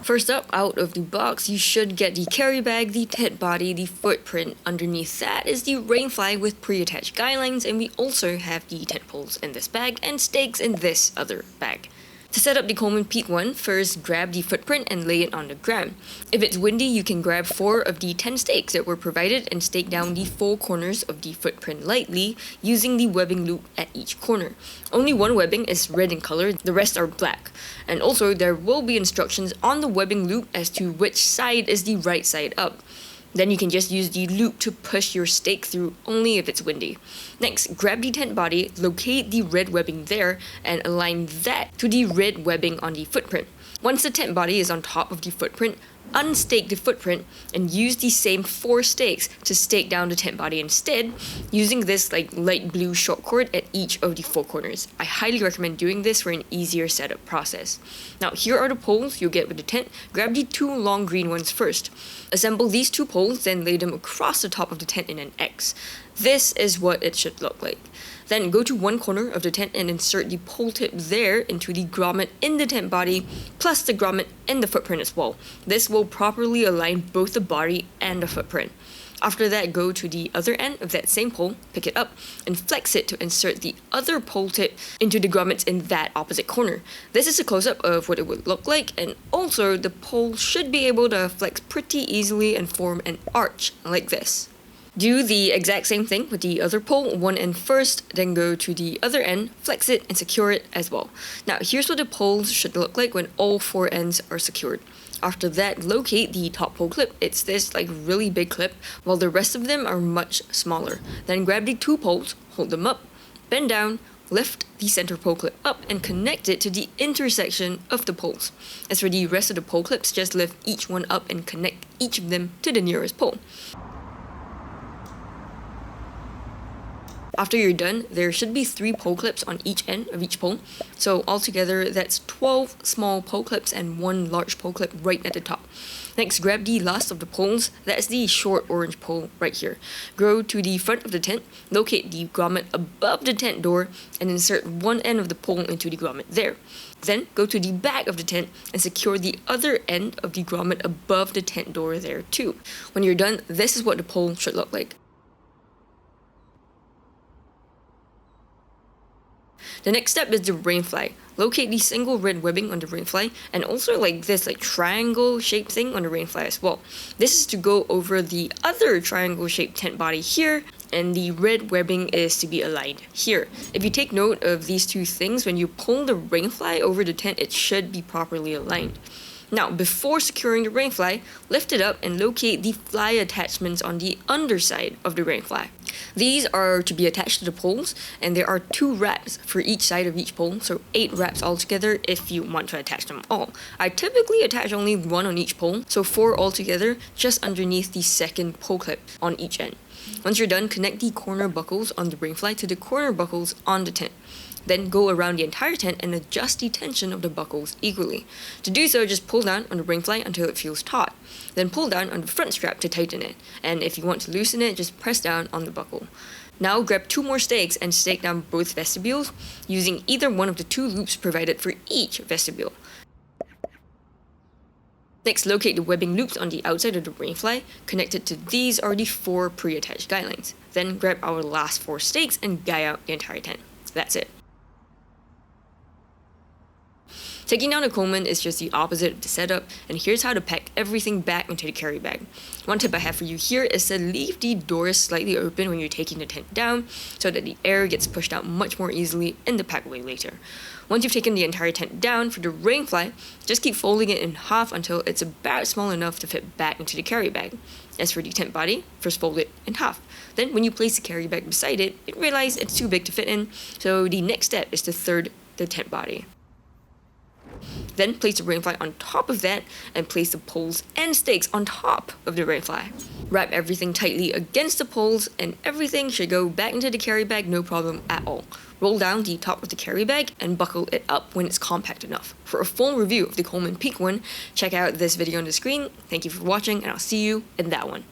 First up, out of the box, you should get the carry bag, the tent body, the footprint. Underneath that is the rainfly with pre-attached guidelines, and we also have the tent poles in this bag and stakes in this other bag. To set up the Coleman PEAK1, first grab the footprint and lay it on the ground. If it's windy, you can grab 4 of the 10 stakes that were provided and stake down the 4 corners of the footprint lightly using the webbing loop at each corner. Only one webbing is red in color, the rest are black. And also there will be instructions on the webbing loop as to which side is the right side up. Then you can just use the loop to push your stake through only if it's windy. Next, grab the tent body, locate the red webbing there, and align that to the red webbing on the footprint. Once the tent body is on top of the footprint, unstake the footprint and use the same 4 stakes to stake down the tent body instead, using this light blue short cord at each of the 4 corners. I highly recommend doing this for an easier setup process. Now here are the poles you'll get with the tent. Grab the 2 long green ones first. Assemble these 2 poles, then lay them across the top of the tent in an X. This is what it should look like. Then go to one corner of the tent and insert the pole tip there into the grommet in the tent body, plus the grommet in the footprint as well. This will properly align both the body and the footprint. After that, go to the other end of that same pole, pick it up, and flex it to insert the other pole tip into the grommets in that opposite corner. This is a close-up of what it would look like, and also the pole should be able to flex pretty easily and form an arch like this. Do the exact same thing with the other pole, one end first, then go to the other end, flex it, and secure it as well. Now here's what the poles should look like when all 4 ends are secured. After that, locate the top pole clip. It's this really big clip, while the rest of them are much smaller. Then grab the 2 poles, hold them up, bend down, lift the center pole clip up and connect it to the intersection of the poles. As for the rest of the pole clips, just lift each one up and connect each of them to the nearest pole. After you're done, there should be 3 pole clips on each end of each pole. So altogether, that's 12 small pole clips and 1 large pole clip right at the top. Next, grab the last of the poles. That's the short orange pole right here. Go to the front of the tent, locate the grommet above the tent door, and insert one end of the pole into the grommet there. Then go to the back of the tent and secure the other end of the grommet above the tent door there too. When you're done, this is what the pole should look like. The next step is the rainfly. Locate the single red webbing on the rainfly and also this triangle shaped thing on the rainfly as well. This is to go over the other triangle shaped tent body here, and the red webbing is to be aligned here. If you take note of these 2 things, when you pull the rainfly over the tent, it should be properly aligned. Now, before securing the rainfly, lift it up and locate the fly attachments on the underside of the rainfly. These are to be attached to the poles, and there are 2 wraps for each side of each pole, so 8 wraps altogether if you want to attach them all. I typically attach only 1 on each pole, so 4 altogether just underneath the second pole clip on each end. Once you're done, connect the corner buckles on the rainfly to the corner buckles on the tent. Then go around the entire tent and adjust the tension of the buckles equally. To do so, just pull down on the rainfly until it feels taut. Then pull down on the front strap to tighten it. And if you want to loosen it, just press down on the buckle. Now grab 2 more stakes and stake down both vestibules using either one of the 2 loops provided for each vestibule. Next, locate the webbing loops on the outside of the rainfly. Connected to these are the 4 pre-attached guy lines. Then grab our last 4 stakes and guy out the entire tent. That's it. Taking down a Coleman is just the opposite of the setup, and here's how to pack everything back into the carry bag. One tip I have for you here is to leave the doors slightly open when you're taking the tent down, so that the air gets pushed out much more easily in the pack away later. Once you've taken the entire tent down, for the rainfly, just keep folding it in half until it's about small enough to fit back into the carry bag. As for the tent body, first fold it in half. Then when you place the carry bag beside it, realize it's too big to fit in, so the next step is to third the tent body. Then place the rainfly on top of that and place the poles and stakes on top of the rainfly. Wrap everything tightly against the poles and everything should go back into the carry bag no problem at all. Roll down the top of the carry bag and buckle it up when it's compact enough. For a full review of the Coleman PEAK1, check out this video on the screen. Thank you for watching and I'll see you in that one.